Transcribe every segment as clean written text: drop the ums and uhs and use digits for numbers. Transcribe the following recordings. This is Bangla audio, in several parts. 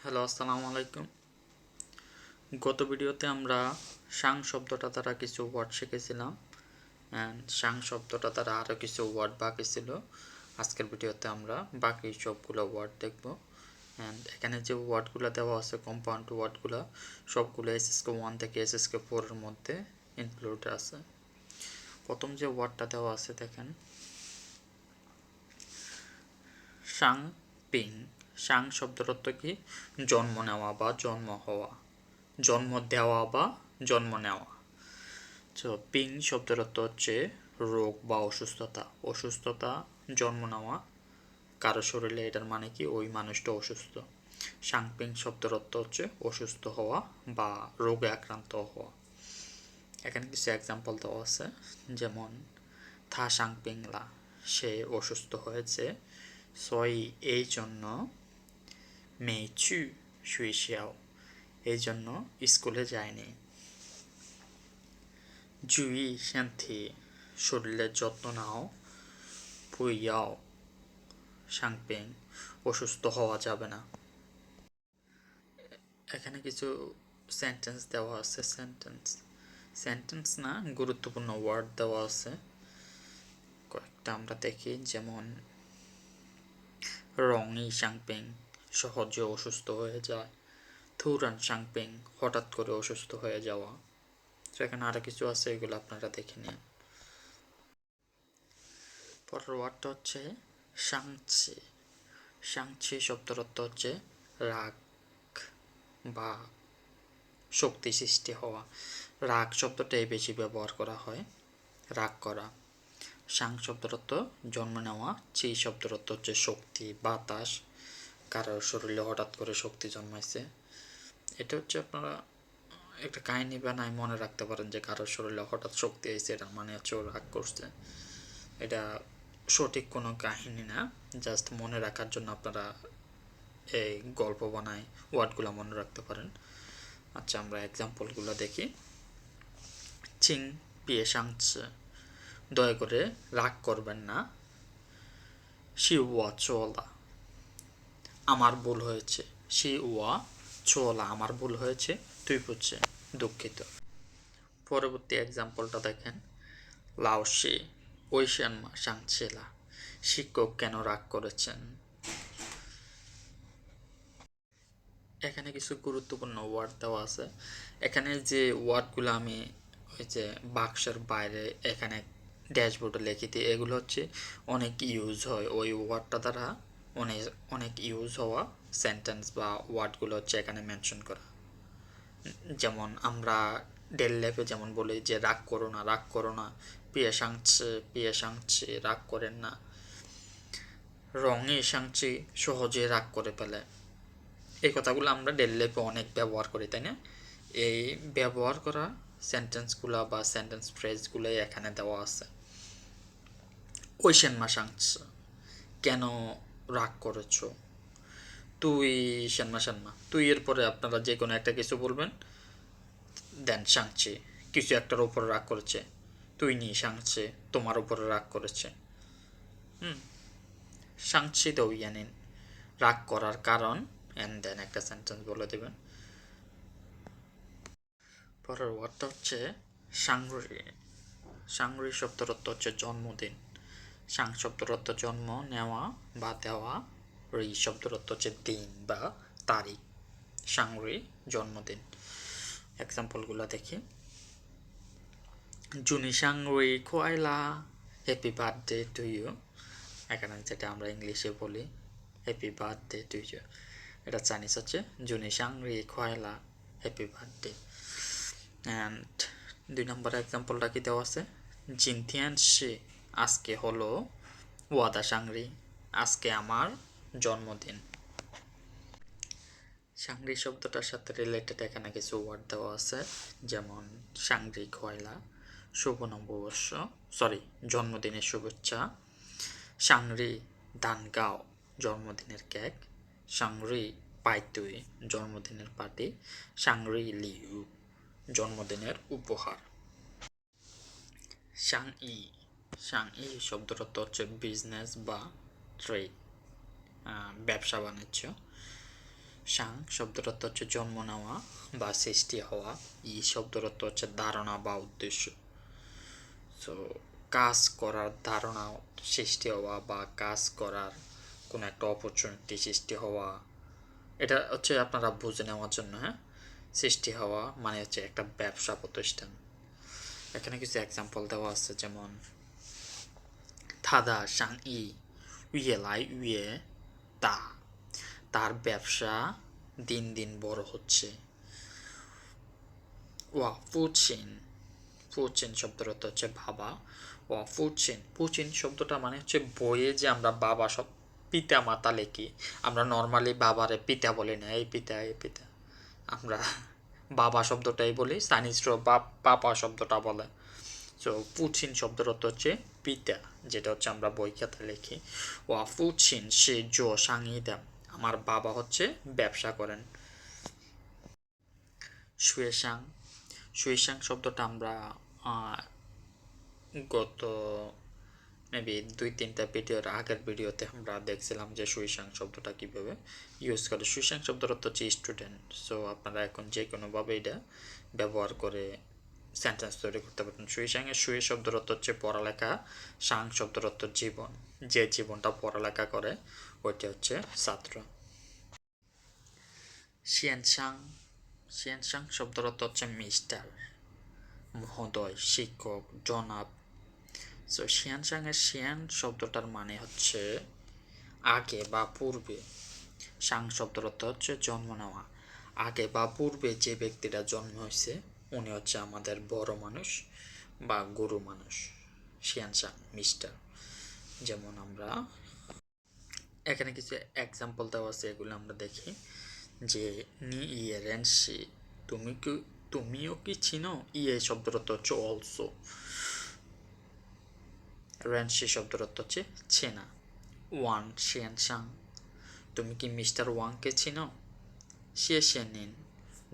হ্যালো, আসসালামু আলাইকুম। গত ভিডিওতে আমরা সাং শব্দটা দ্বারা কিছু ওয়ার্ড শিখেছিলাম অ্যান্ড সাং শব্দটা দ্বারা আরও কিছু ওয়ার্ড বাকি ছিল। আজকের ভিডিওতে আমরা বাকি সবগুলো ওয়ার্ড দেখব। অ্যান্ড এখানে যে ওয়ার্ডগুলো দেওয়া আছে কম্পাউন্ড ওয়ার্ডগুলো সবগুলো এসএসকে 1 থেকে এসএসকে 4 এর মধ্যে ইনক্লুড আছে। প্রথম যে ওয়ার্ডটা দেওয়া আছে দেখেন, সাং পিং। সাং শব্দের অর্থ কি? জন্ম নেওয়া বা জন্ম হওয়া, জন্ম দেওয়া বা জন্ম নেওয়া। তো পিং শব্দের অর্থ হচ্ছে রোগ বা অসুস্থতা। অসুস্থতা, জন্ম নেওয়া কারো শরীরে, এটার মানে কি ওই মানুষটা অসুস্থ। সাংপিং শব্দের অর্থ হচ্ছে অসুস্থ হওয়া বা রোগে আক্রান্ত হওয়া। এখানে কিছু এক্সাম্পল দেওয়া আছে, যেমন থা সাংপিংলা, সে অসুস্থ হয়েছে। সই এই জন্য, মেচু শুইশিয়াও এই জন্য স্কুলে যায়নি। জুই শান্তি, শরীরের যত্ন নাও। পুইয়াও সাংপিং, অসুস্থ হওয়া যাবে না। এখানে কিছু সেন্টেন্স দেওয়া আছে। সেন্টেন্স না, গুরুত্বপূর্ণ ওয়ার্ড দেওয়া আছে কয়েকটা, আমরা দেখি। যেমন রংই সাংপিং, সহজে অসুস্থ হয়ে যায়। থুরান সাংপিং, হঠাৎ করে অসুস্থ হয়ে যাওয়া। তো এখানে আরও কিছু আছে, এগুলো আপনারা দেখে নিন। পরের ওয়ার্ডটা হচ্ছে সাংচি। সাংচি শব্দের অর্থ হচ্ছে রাগ বা শক্তি সৃষ্টি হওয়া। রাগ শব্দটাই বেশি ব্যবহার করা হয়, রাগ করা। সাং শব্দের অর্থ জন্ম নেওয়া। চি শব্দের অর্থ হচ্ছে শক্তি, বাতাস। কারোর শরীরে হঠাৎ করে শক্তি জন্মাইছে। এটা হচ্ছে আপনারা একটা কাহিনী বানায় মনে রাখতে পারেন যে কারোর শরীরে হঠাৎ শক্তি আইছে, এটা মানে হচ্ছে ও রাগ করছে। এটা সঠিক কোনো কাহিনী না, জাস্ট মনে রাখার জন্য আপনারা এই গল্প বানায় ওয়ার্ডগুলো মনে রাখতে পারেন। আচ্ছা, আমরা এক্সাম্পলগুলো দেখি। চিং পিয়ে সাংছে, দয়া করে রাগ করবেন না। শি ওয়া চোলা, আমার ভুল হয়েছে। শি ওয়া চোলা, আমার ভুল হয়েছে, তুই বুঝছে, দুঃখিত। পরবর্তী এক্সাম্পলটা দেখেন। লাওশি ওইশানমা সাংছেলা, শিক্ষক কেন রাগ করেছেন। এখানে কিছু গুরুত্বপূর্ণ ওয়ার্ড দেওয়া আছে। এখানে যে ওয়ার্ডগুলো আমি ওই যে বাক্সের বাইরে এখানে ড্যাশবোর্ডে লিখে দিই, এগুলো হচ্ছে অনেক ইউজ হয় ওই ওয়ার্ডটা দ্বারা। অনেক অনেক ইউজ হওয়া সেন্টেন্স বা ওয়ার্ডগুলো হচ্ছে এখানে মেনশন করা। যেমন আমরা ডেলি লাইফে যেমন বলি যে রাগ করো না, রাগ করো না। পিয়ে সাংছে, রাগ করেন না। রঙে সাংচি, সহজে রাগ করে ফেলে। এই কথাগুলো আমরা ডেলি লাইফে অনেক ব্যবহার করি, তাই না? এই ব্যবহার করা সেন্টেন্সগুলো বা সেন্টেন্স ফ্রেজগুলোই এখানে দেওয়া আছে। ওইশেন মা সাংচ, কেন রাগ করেছ। তুই সেনমা সেনমা, তুই এর পরে আপনারা যে কোনো একটা কিছু বলবেন, দেন সাংচে, কিছু একটার উপরে রাগ করেছে। তুই নি সাংচে, তোমার উপরে রাগ করেছে। সাংচে দৌ ইয়ানিন, রাগ করার কারণ, অ্যান্ড দেন একটা সেন্টেন্স বলে দেবেন। পরের ওয়ার্ডটা হচ্ছে সাংরি। সাংরি শব্দের অর্থ হচ্ছে জন্মদিন। সাং শব্দের অর্থ জন্ম নেওয়া বা দেওয়া। রি শব্দের অর্থ হচ্ছে দিন বা তারিখ। সাংরি, জন্মদিন। এক্সাম্পলগুলো দেখি। জুনি সাংরি খোয়াইলা, হ্যাপি বার্থডে টু ইউ। এখানে যেটা আমরা ইংলিশে বলি হ্যাপি বার্থডে টু ইউ, এটা চাইনিজ হচ্ছে জুনি সাংরি খোয়াইলা, হ্যাপি বার্থডে। অ্যান্ড 2 নম্বর এক্সাম্পলটা কি দেওয়া আছে। জিনথিয়ান শি, আজকে হলো ওয়াদা সাংরি, আজকে আমার জন্মদিন। সাংরি শব্দটার সাথে রিলেটেড এখানে কিছু ওয়ার্ড দেওয়া আছে, যেমন সাংরি খয়লা, শুভ নববর্ষ, সরি জন্মদিনের শুভেচ্ছা। সাংরি দানগাও, জন্মদিনের কেক। সাংরি পাইতুই, জন্মদিনের পার্টি। সাংরি লিউ, জন্মদিনের উপহার। সাংই, সাংই শব্দটা তো হচ্ছে বিজনেস বা ট্রেড, ব্যবসা বাণিজ্য। সাং শব্দর অর্থ হচ্ছে জন্ম নেওয়া বা সৃষ্টি হওয়া। ই শব্দর অর্থ হচ্ছে ধারণা বা উদ্দেশ্য। সো কাজ করার ধারণা সৃষ্টি হওয়া বা কাজ করার কোনো একটা অপরচুনিটি সৃষ্টি হওয়া, এটা হচ্ছে আপনারা বুঝে নেওয়ার জন্য। হ্যাঁ, সৃষ্টি হওয়া মানে হচ্ছে একটা ব্যবসা প্রতিষ্ঠান। এখানে কিছু এক্সাম্পল দেওয়া আছে, যেমন থাদা সাং ই উইয়ে লাই উইয়ে তা, তার ব্যবসা দিন দিন বড় হচ্ছে। ওয়া ফুচিন, ফুচিন শব্দের অর্থ হচ্ছে বাবা। ওয়া ফুচিন, ফুচিন শব্দটা মানে হচ্ছে বইয়ে যে আমরা বাবা সব পিতা মাতা লিখি, আমরা নর্মালি বাবারে পিতা বলি না, এই পিতা এই পিতা, আমরা বাবা শব্দটাই বলি। চাইনিজরাও পাপা শব্দটা বলে। সো ফুচিন শব্দের অর্থ হচ্ছে পিতা, যেটা হচ্ছে আমরা বই খাতা লিখি। ওয়া ফুচিন সে জো সাংইদাম, আমার বাবা হচ্ছে ব্যবসা করেন। শুয়েশাং, শুয়েশাং শব্দটা আমরা গত মেবি 2-3টা ভিডিওর আগের ভিডিওতে আমরা দেখছিলাম যে সুইসাং শব্দটা কীভাবে ইউজ করে। সুইসাং শব্দের অর্থ হচ্ছে স্টুডেন্ট। সো আপনারা এখন যে কোনোভাবে এটা ব্যবহার করে সেন্টেন্স তৈরি করতে পারেন। সুইসাংয়ের সুই শব্দের অর্থ হচ্ছে পড়ালেখা, সাং শব্দের অর্থ জীবন, যে জীবনটা পড়ালেখা করে ওইটা হচ্ছে ছাত্র। শিয়ানসাং, শিয়ানসাং শব্দের অর্থ হচ্ছে মিস্টার, মহোদয়, শিক্ষক, জনাব। সো শিয়ানসাংয়ের শিয়ান শব্দটার মানে হচ্ছে আগে বা পূর্বে। সাং শব্দের অর্থ হচ্ছে জন্ম নেওয়া। আগে বা পূর্বে যে ব্যক্তিটা জন্ম হয়েছে উনি হচ্ছে আমাদের বড় মানুষ বা গুরু মানুষ। শিয়ানসাং মিস্টার। যেমন আমরা এখানে কিছু এক্সাম্পল দেওয়া আছে, এগুলো আমরা দেখি। যে নি ইয়ে রেনসি, তুমিও কি চিনো? ইয়ে শব্দের অর্থ হচ্ছে অলসো। রেনসি শব্দের অর্থ হচ্ছে চেনা। ওয়ান শিয়ানসাং, তুমি কি মিস্টার ওয়াংকে চিনো? শিয়ে নিন,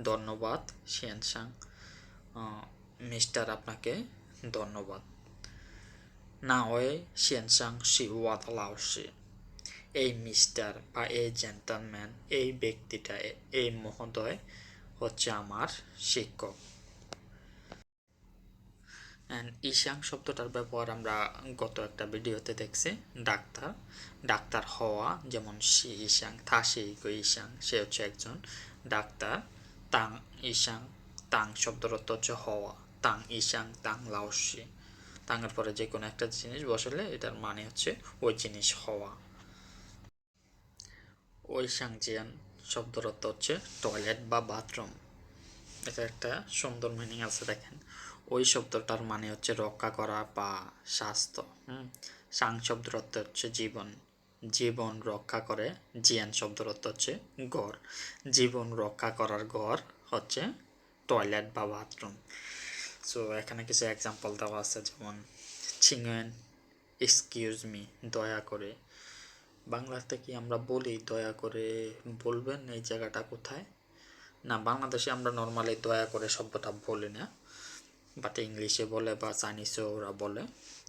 ধন্যবাদ শিয়ানসাং, মিস্টার আপনাকে ধন্যবাদ। না ওয়ে শিয়ানসাং শি ওয়াদা লাওশি, এই মিস্টার বা এই জেন্টলম্যান, এই ব্যক্তিটা, এই মহোদয় হচ্ছে আমার শিক্ষক। অ্যান্ড ইশাং শব্দটার ব্যবহার আমরা গত একটা ভিডিওতে দেখছি। ডাক্তার, ডাক্তার হওয়া, যেমন শি ইশাং থাশি গো ইশাং, সে হচ্ছে একজন ডাক্তার। তাং ইশাং, তাং শব্দের অর্থ হচ্ছে হওয়া। তাং ইশাং তাং লাওশি, তাঙের পরে যে কোনো একটা জিনিস বসালে এটার মানে হচ্ছে ওই জিনিস হওয়া। ওই সাংজিয়ান শব্দের অর্থ হচ্ছে টয়লেট বা বাথরুম। এটা একটা সুন্দর মিনিং আছে, দেখেন। ওই শব্দটার মানে হচ্ছে রক্ষা করা বা স্বাস্থ্য। সাং শব্দের অর্থ হচ্ছে জীবন, জীবন রক্ষা করে। জিয়ান শব্দের অর্থ হচ্ছে ঘর, জীবন রক্ষা করার ঘর হচ্ছে টয়লেট বা বাথরুম। সো এখানে কিছু এক্সাম্পল দেওয়া আছে, যেমন চিংয়েন এক্সকিউজ মি, দয়া করে। বাংলাতে কি আমরা বলি দয়া করে বলবেন এই জায়গাটা কোথায়? না, বাংলাদেশে আমরা নর্মালি দয়া করে শব্দটা বলি না, বাট ইংলিশে বলে বা চাইনিজেও ওরা বলে।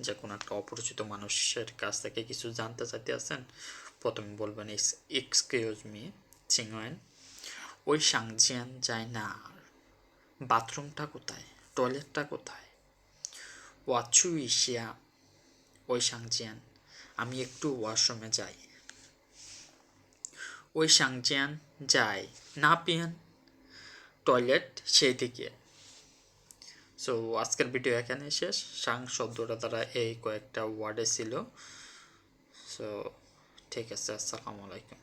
যে কোনো একটা অপরিচিত মানুষের কাছ থেকে কিছু জানতে চাইতে আছেন, প্রথমে বলবেন এক্সকিউজ মি চিংয়েন। ওই সাংজিয়ান যায় না, বাথরুমটা কোথায়, টয়লেটটা কোথায়? ওয়াচু ইশিয়া, ওই সাংজিয়ান, আমি একটু ওয়াশরুমে যাই। ওই সাংজিয়ান যায় না পিয়ান, টয়লেট সেই দিকে। সো আজকের ভিডিও এখানে শেষ। সাং শব্দটা দ্বারা এই কয়েকটা ওয়ার্ডে ছিল। সো ঠিক আছে, আসসালামু আলাইকুম।